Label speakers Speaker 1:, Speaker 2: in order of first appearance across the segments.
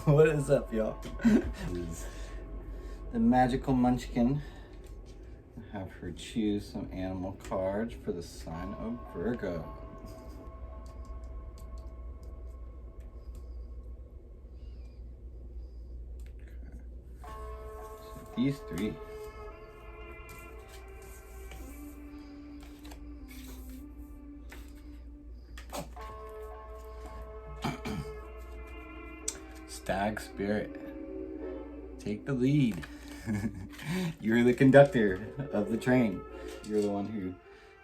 Speaker 1: What is up, y'all? This is the magical munchkin. Have her choose some animal cards for the sign of Virgo. Okay. So these three. Stag spirit, take the lead. You're the conductor of the train. You're the one who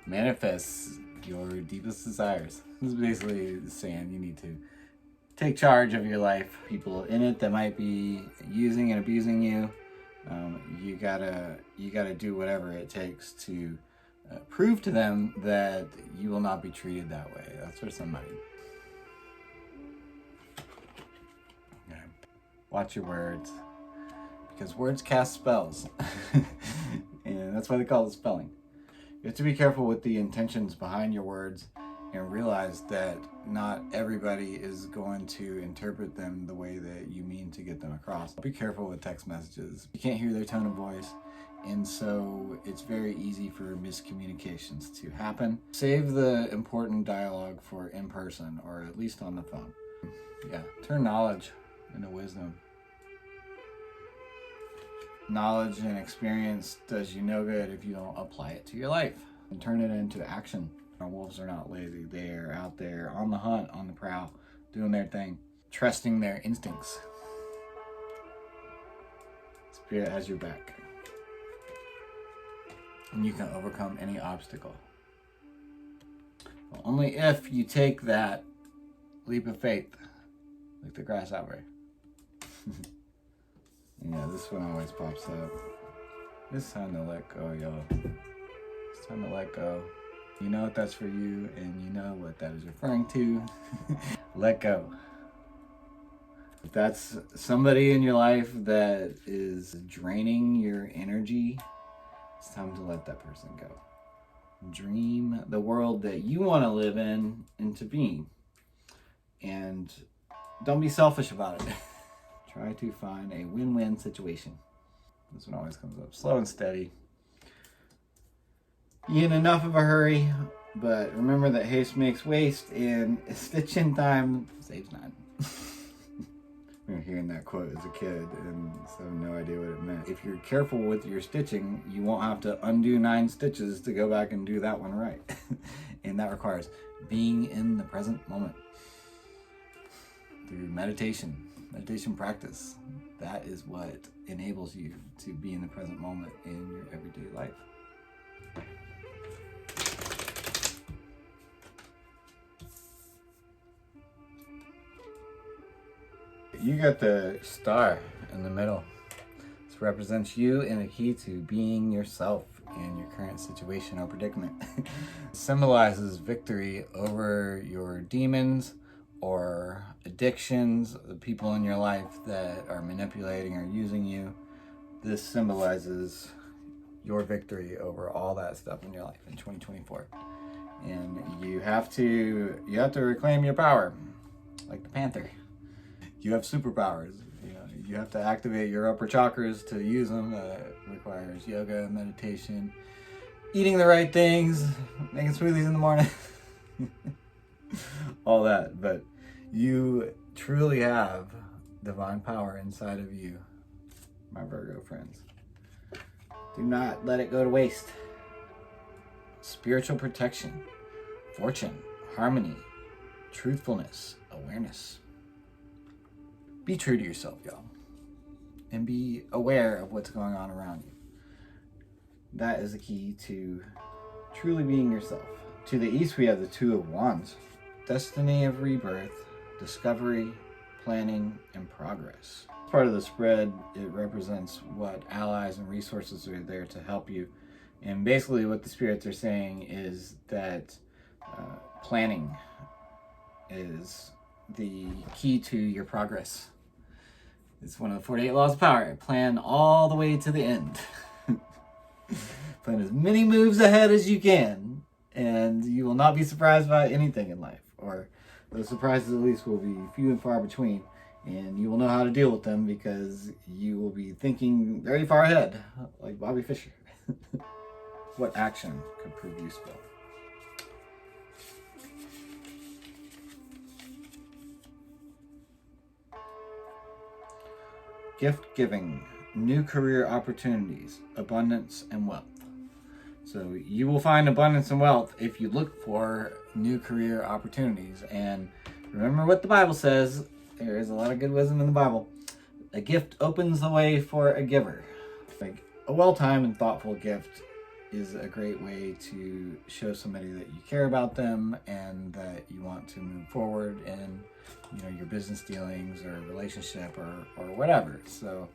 Speaker 1: manifests your deepest desires. This is basically saying you need to take charge of your life. People in it that might be using and abusing you, you gotta do whatever it takes to prove to them that you will not be treated that way. That's for somebody. Watch your words, because words cast spells. And that's why they call it spelling. You have to be careful with the intentions behind your words and realize that not everybody is going to interpret them the way that you mean to get them across. Be careful with text messages. You can't hear their tone of voice, and so it's very easy for miscommunications to happen. Save the important dialogue for in person, or at least on the phone. Yeah, turn knowledge into wisdom. Knowledge and experience does you no good if you don't apply it to your life and turn it into action. Our wolves are not lazy. They are out there on the hunt, on the prowl, doing their thing, trusting their instincts. Spirit has your back, and you can overcome any obstacle. But only if you take that leap of faith, like the grasshopper. Yeah, this one always pops up. It's time to let go, y'all. It's time to let go. You know what that's for you, and you know what that is referring to. Let go. If that's somebody in your life that is draining your energy, it's time to let that person go. Dream the world that you want to live in into being. And don't be selfish about it. Try to find a win-win situation. This one always comes up. Slow and steady. You in enough of a hurry, but remember that haste makes waste, and stitch in time saves none. I remember hearing that quote as a kid, and so I have no idea what it meant. If you're careful with your stitching, you won't have to undo 9 stitches to go back and do that one right. And that requires being in the present moment. Through meditation practice. That is what enables you to be in the present moment in your everyday life. You got the star in the middle. This represents you and the key to being yourself in your current situation or predicament. It symbolizes victory over your demons or addictions, the people in your life that are manipulating or using you. This symbolizes your victory over all that stuff in your life in 2024. And you have to reclaim your power, like the panther. You have superpowers. You have to activate your upper chakras to use them. It requires yoga, meditation, eating the right things, making smoothies in the morning. All that, but you truly have divine power inside of you, my Virgo friends. Do not let it go to waste. Spiritual protection, fortune, harmony, truthfulness, awareness. Be true to yourself, y'all, and be aware of what's going on around you. That is the key to truly being yourself. To the east, we have the Two of Wands. Destiny of rebirth, discovery, planning, and progress. As part of the spread, it represents what allies and resources are there to help you. And basically what the spirits are saying is that planning is the key to your progress. It's one of the 48 laws of power. Plan all the way to the end. Plan as many moves ahead as you can, and you will not be surprised by anything in life, or those surprises at least will be few and far between, And you will know how to deal with them because you will be thinking very far ahead, like Bobby Fischer. What action could prove useful? Gift giving, new career opportunities, abundance and wealth. So you will find abundance and wealth if you look for new career opportunities. And remember what the Bible says. There is a lot of good wisdom in the Bible. A gift opens the way for a giver. Like a well-timed and thoughtful gift is a great way to show somebody that you care about them and that you want to move forward in, your business dealings or relationship or whatever. So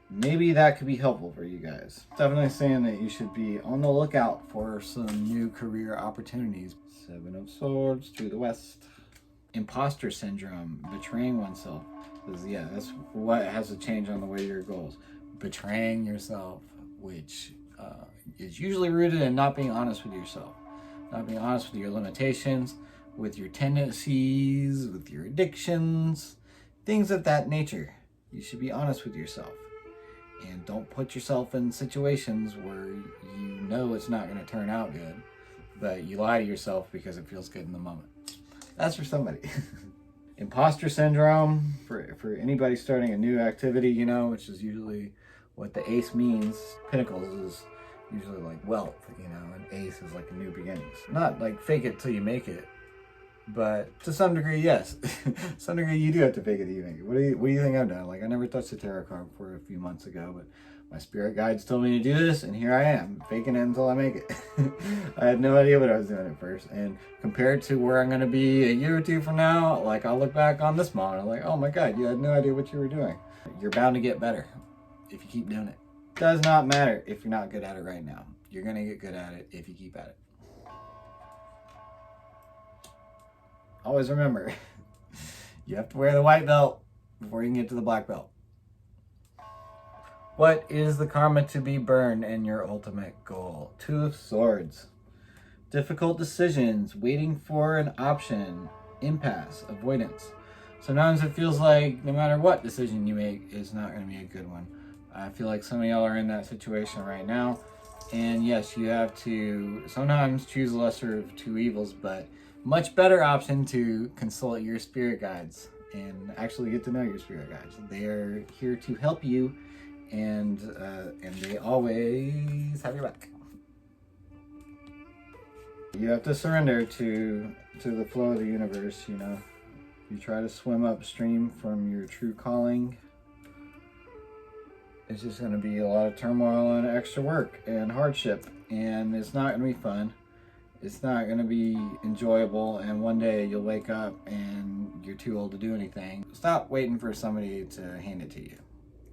Speaker 1: maybe that could be helpful for you guys. Definitely saying that you should be on the lookout for some new career opportunities. 7 of Swords through the West. Imposter syndrome, betraying oneself. That's what has to change on the way to your goals. Betraying yourself, which is usually rooted in not being honest with yourself. Not being honest with your limitations, with your tendencies, with your addictions, things of that nature. You should be honest with yourself. And don't put yourself in situations where you know it's not going to turn out good, but you lie to yourself because it feels good in the moment. That's for somebody. Imposter syndrome, for anybody starting a new activity, which is usually what the ace means. Pentacles is usually like wealth, and ace is like a new beginnings. Not like fake it till you make it, but to some degree, yes. Some degree you do have to fake it till you make it. What do you think I've done? Like, I never touched a tarot card before a few months ago, but my spirit guides told me to do this, and here I am, faking it until I make it. I had no idea what I was doing at first, and compared to where I'm going to be a year or two from now, like, I'll look back on this moment, I'm like, oh my God, you had no idea what you were doing. You're bound to get better if you keep doing it. Does not matter if you're not good at it right now. You're going to get good at it if you keep at it. Always remember, you have to wear the white belt before you can get to the black belt. What is the karma to be burned in your ultimate goal? 2 of Swords. Difficult decisions, waiting for an option, impasse, avoidance. Sometimes it feels like no matter what decision you make, it's not going to be a good one. I feel like some of y'all are in that situation right now. And yes, you have to sometimes choose the lesser of 2 evils, but much better option to consult your spirit guides and actually get to know your spirit guides. They are here to help you, and they always have your back. You have to surrender to the flow of the universe. You try to swim upstream from your true calling, it's just going to be a lot of turmoil and extra work and hardship, and it's not going to be fun. It's not going to be enjoyable, and one day you'll wake up and you're too old to do anything. Stop waiting for somebody to hand it to you,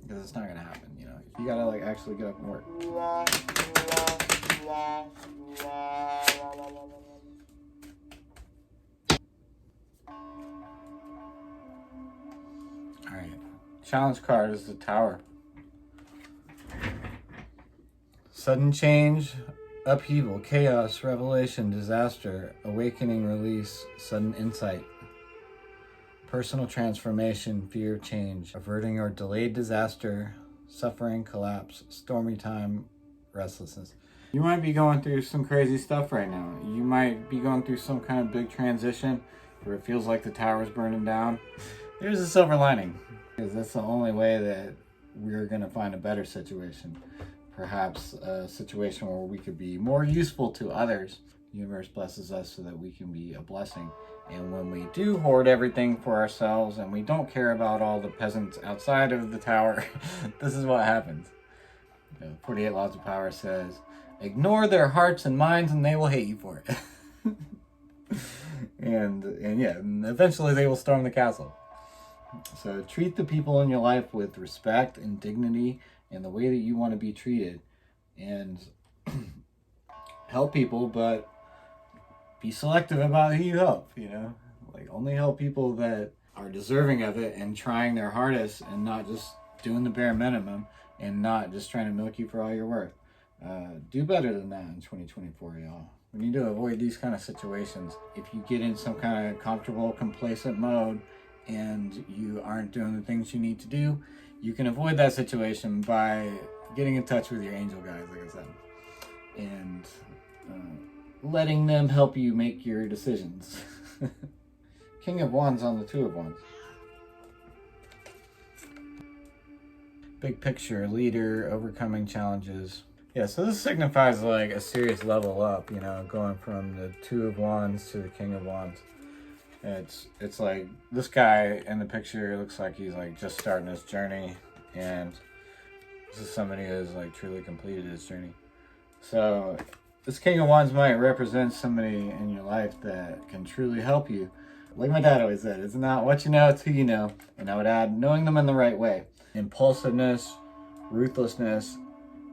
Speaker 1: because it's not going to happen. You got to actually get up and work. All right. Challenge card is the Tower. Sudden change, upheaval, chaos, revelation, disaster, awakening, release, sudden insight, personal transformation, fear of change, averting or delayed disaster, suffering, collapse, stormy time, restlessness. You might be going through some crazy stuff right now. You might be going through some kind of big transition where it feels like the tower is burning down. There's a silver lining, because that's the only way that we're going to find a better situation. Perhaps a situation where we could be more useful to others. The universe blesses us so that we can be a blessing. And when we do hoard everything for ourselves and we don't care about all the peasants outside of the tower, this is what happens. 48 Laws of Power says, ignore their hearts and minds and they will hate you for it. and eventually they will storm the castle. So treat the people in your life with respect and dignity and the way that you want to be treated, and help people, but be selective about who you help. Only help people that are deserving of it and trying their hardest, and not just doing the bare minimum and not just trying to milk you for all you're worth. Do better than that in 2024, y'all. We need to avoid these kind of situations. If you get in some kind of comfortable, complacent mode and you aren't doing the things you need to do, you can avoid that situation by getting in touch with your angel guides, like I said, and letting them help you make your decisions. King of Wands on the Two of Wands. Big picture, leader, overcoming challenges. Yeah, so this signifies like a serious level up, you know, going from the Two of Wands to the King of Wands. It's like this guy in the picture looks like he's like just starting his journey, and this is somebody who has like truly completed his journey. So this King of Wands might represent somebody in your life that can truly help you. Like my dad always said, it's not what you know, it's who you know. And I would add, knowing them in the right way. Impulsiveness, ruthlessness,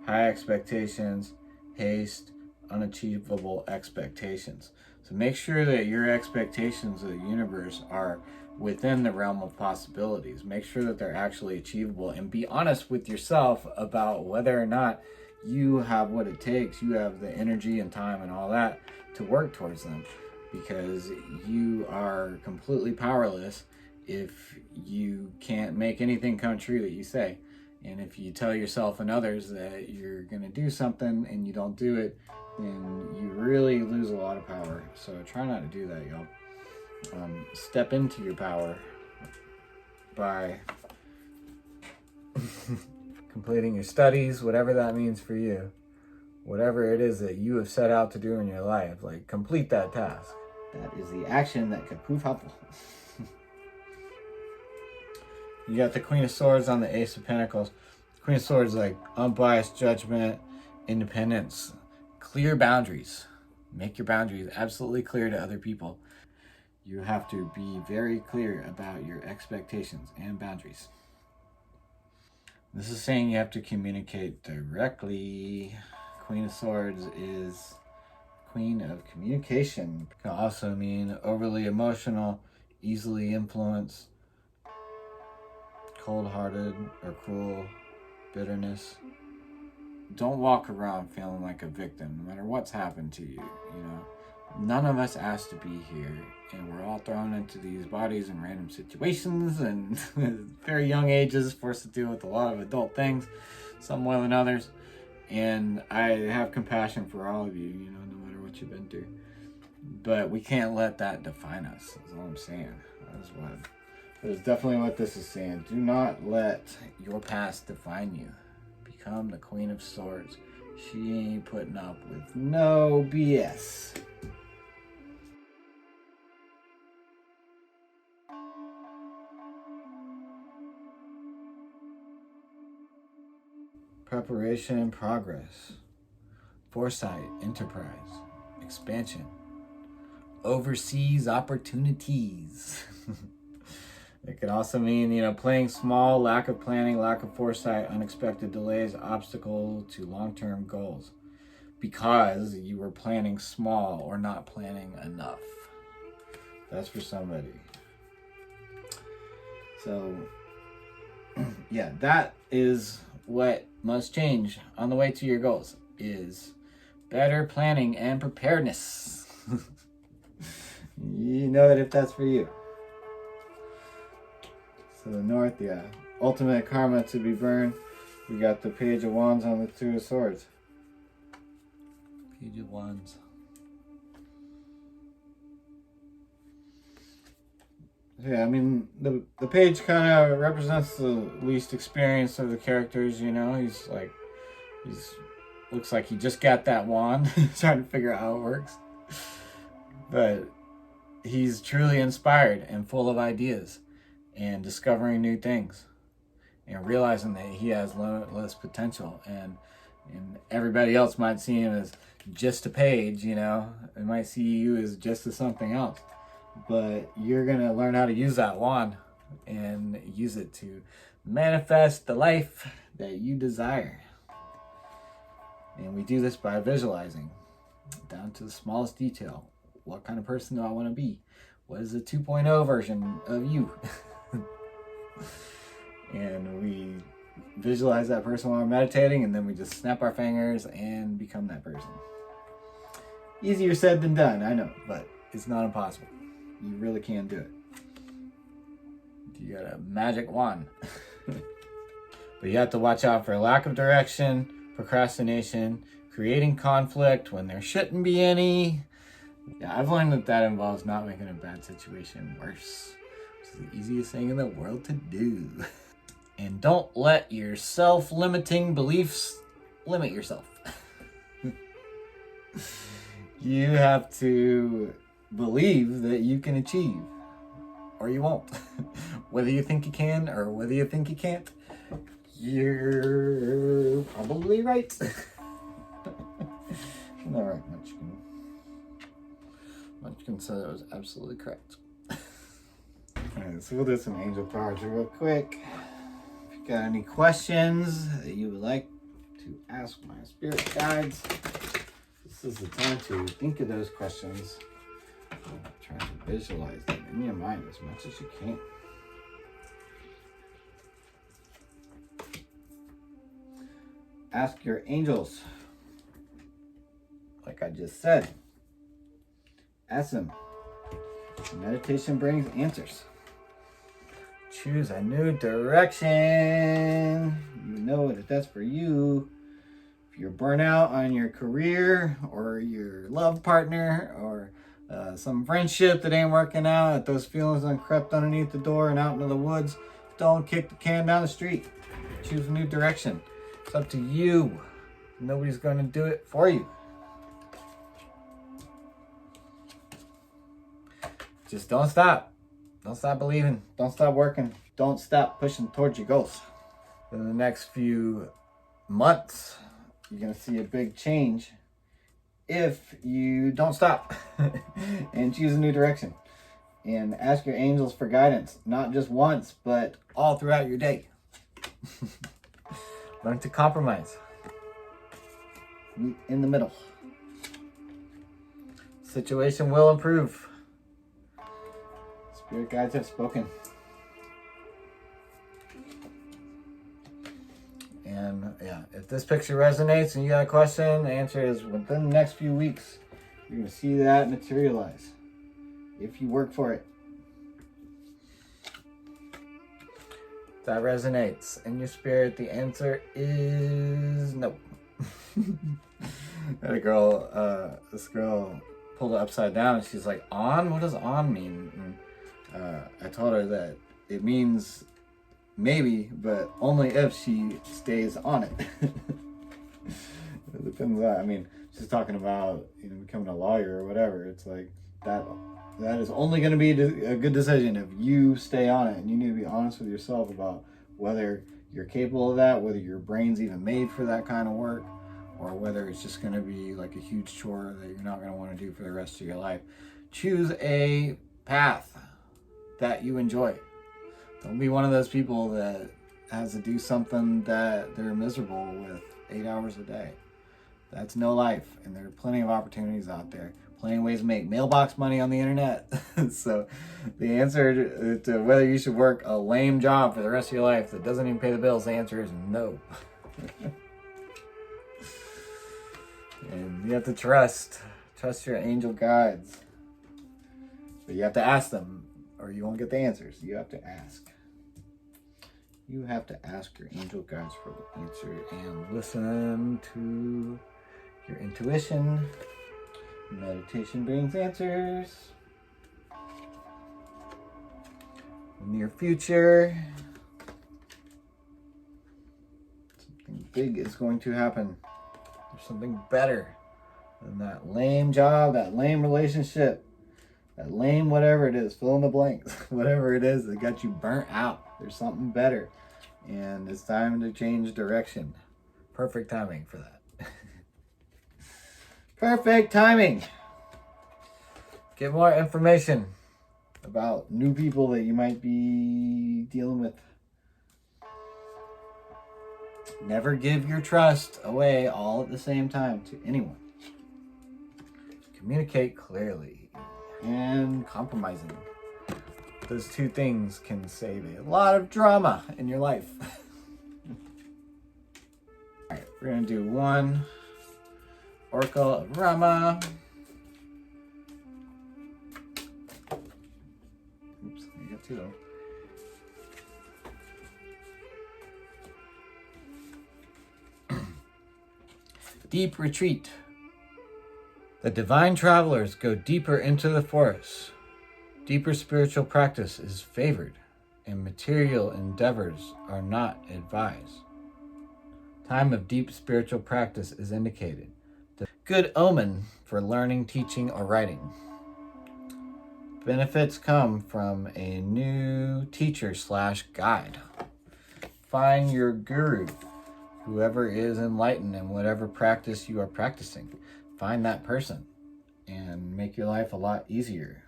Speaker 1: high expectations, haste, unachievable expectations. So make sure that your expectations of the universe are within the realm of possibilities. Make sure that they're actually achievable, and be honest with yourself about whether or not you have what it takes, you have the energy and time and all that to work towards them, because you are completely powerless if you can't make anything come true that you say. And if you tell yourself and others that you're going to do something and you don't do it, then you really lose a lot of power. So try not to do that, y'all. Step into your power by completing your studies, whatever that means for you. Whatever it is that you have set out to do in your life, like complete that task. That is the action that could prove helpful. You got the Queen of Swords on the Ace of Pentacles. Queen of Swords, like unbiased judgment, independence, clear boundaries. Make your boundaries absolutely clear to other people. You have to be very clear about your expectations and boundaries. This is saying you have to communicate directly. Queen of Swords is Queen of Communication. It can also mean overly emotional, easily influenced, cold-hearted or cruel, bitterness. Don't walk around feeling like a victim, no matter what's happened to you, you know. None of us asked to be here, and we're all thrown into these bodies in random situations and very young ages, forced to deal with a lot of adult things, some more than others. And I have compassion for all of you, you know, no matter what you've been through. But we can't let that define us, is all I'm saying. That is definitely what this is saying. Do not let your past define you. Become the Queen of Swords. She ain't putting up with no BS. Preparation, progress, foresight, enterprise, expansion, overseas opportunities. It could also mean, you know, playing small, lack of planning, lack of foresight, unexpected delays, obstacle to long-term goals, because you were planning small or not planning enough. That's for somebody. So, yeah, that is what must change on the way to your goals, is better planning and preparedness. You know that if that's for you. So the North, yeah. Ultimate karma to be burned. We got the Page of Wands on the Two of Swords. Page of Wands. Yeah, I mean, the page kind of represents the least experience of the characters, you know. He's looks like he just got that wand, trying to figure out how it works. But he's truly inspired and full of ideas and discovering new things and realizing that he has limitless potential. And everybody else might see him as just a page, you know. They might see you as just as something else. But you're going to learn how to use that wand and use it to manifest the life that you desire. And we do this by visualizing down to the smallest detail. What kind of person do I want to be? What is the 2.0 version of you? And we visualize that person while we're meditating, and then we just snap our fingers and become that person. Easier said than done, I know, but it's not impossible. You really can do it. You got a magic wand. But you have to watch out for lack of direction, procrastination, creating conflict when there shouldn't be any. Yeah, I've learned that involves not making a bad situation worse. It's the easiest thing in the world to do. And don't let your self-limiting beliefs limit yourself. You have to believe that you can achieve, or you won't. Whether you think you can or whether you think you can't, you're probably right. All right, Munchkin. Munchkin said it was absolutely correct. Alright, so we'll do some angel cards real quick. If you got any questions that you would like to ask my spirit guides, this is the time to think of those questions. Try to visualize them in your mind as much as you can. Ask your angels. Like I just said, ask them. Meditation brings answers. Choose a new direction. You know if that's for you. If you're burnt out on your career or your love partner or some friendship that ain't working out, if those feelings crept underneath the door and out into the woods, don't kick the can down the street. Choose a new direction. It's up to you. Nobody's going to do it for you. Just don't stop. Don't stop believing. Don't stop working. Don't stop pushing towards your goals. In the next few months, you're going to see a big change if you don't stop and choose a new direction. And ask your angels for guidance, not just once, but all throughout your day. Learn to compromise. Meet in the middle. Situation will improve. Spirit guides have spoken. And yeah, if this picture resonates and you got a question, the answer is within the next few weeks, you're going to see that materialize. If you work for it. If that resonates in your spirit, the answer is no. I had a girl, this girl pulled it upside down and she's like, on? What does on mean? And I told her that it means maybe, but only if she stays on it. It depends on, I mean, she's talking about, you know, becoming a lawyer or whatever. It's like that is only going to be a good decision if you stay on it, and you need to be honest with yourself about whether you're capable of that, whether your brain's even made for that kind of work, or whether it's just going to be like a huge chore that you're not going to want to do for the rest of your life. Choose a path that you enjoy. Don't be one of those people that has to do something that they're miserable with 8 hours a day. That's no life, and there are plenty of opportunities out there. Plenty of ways to make mailbox money on the internet. So the answer to whether you should work a lame job for the rest of your life that doesn't even pay the bills, the answer is no. And you have to trust your angel guides. But you have to ask them, or you won't get the answers. You have to ask. You have to ask your angel guides for the answer and listen to your intuition. Meditation brings answers. Near future, something big is going to happen. There's something better than that lame job, that lame relationship, that lame whatever it is, fill in the blanks, whatever it is that got you burnt out. There's something better, and it's time to change direction. Perfect timing for that. Perfect timing. Get more information about new people that you might be dealing with. Never give your trust away all at the same time to anyone. Communicate clearly and compromising. Those two things can save a lot of drama in your life. All right, we're going to do one Oracle of Rama. Oops, I got two though. Deep retreat. The divine travelers go deeper into the forest. Deeper spiritual practice is favored, and material endeavors are not advised. Time of deep spiritual practice is indicated. The good omen for learning, teaching, or writing. Benefits come from a new teacher/guide. Find your guru, whoever is enlightened in whatever practice you are practicing. Find that person and make your life a lot easier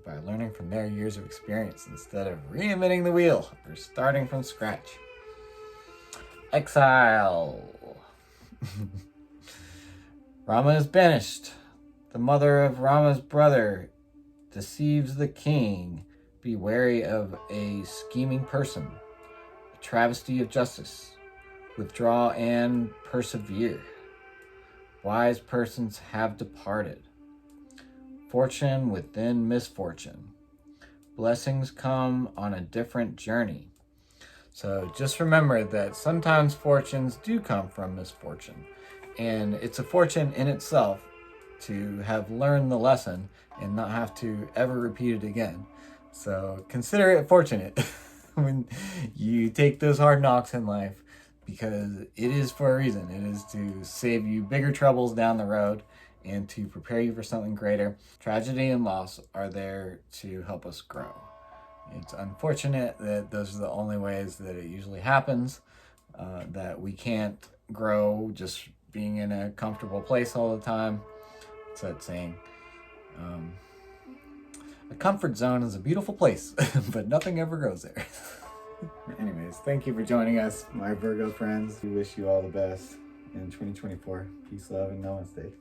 Speaker 1: by learning from their years of experience instead of reinventing the wheel or starting from scratch. Exile. Rama is banished. The mother of Rama's brother deceives the king. Be wary of a scheming person. A travesty of justice. Withdraw and persevere. Wise persons have departed. Fortune within misfortune. Blessings come on a different journey. So just remember that sometimes fortunes do come from misfortune. And it's a fortune in itself to have learned the lesson and not have to ever repeat it again. So consider it fortunate when you take those hard knocks in life, because it is for a reason. It is to save you bigger troubles down the road and to prepare you for something greater. Tragedy and loss are there to help us grow. It's unfortunate that those are the only ways that it usually happens, that we can't grow just being in a comfortable place all the time. It's that saying, a comfort zone is a beautiful place, but nothing ever grows there. Anyways, thank you for joining us, my Virgo friends. We wish you all the best in 2024. Peace, love, and namaste.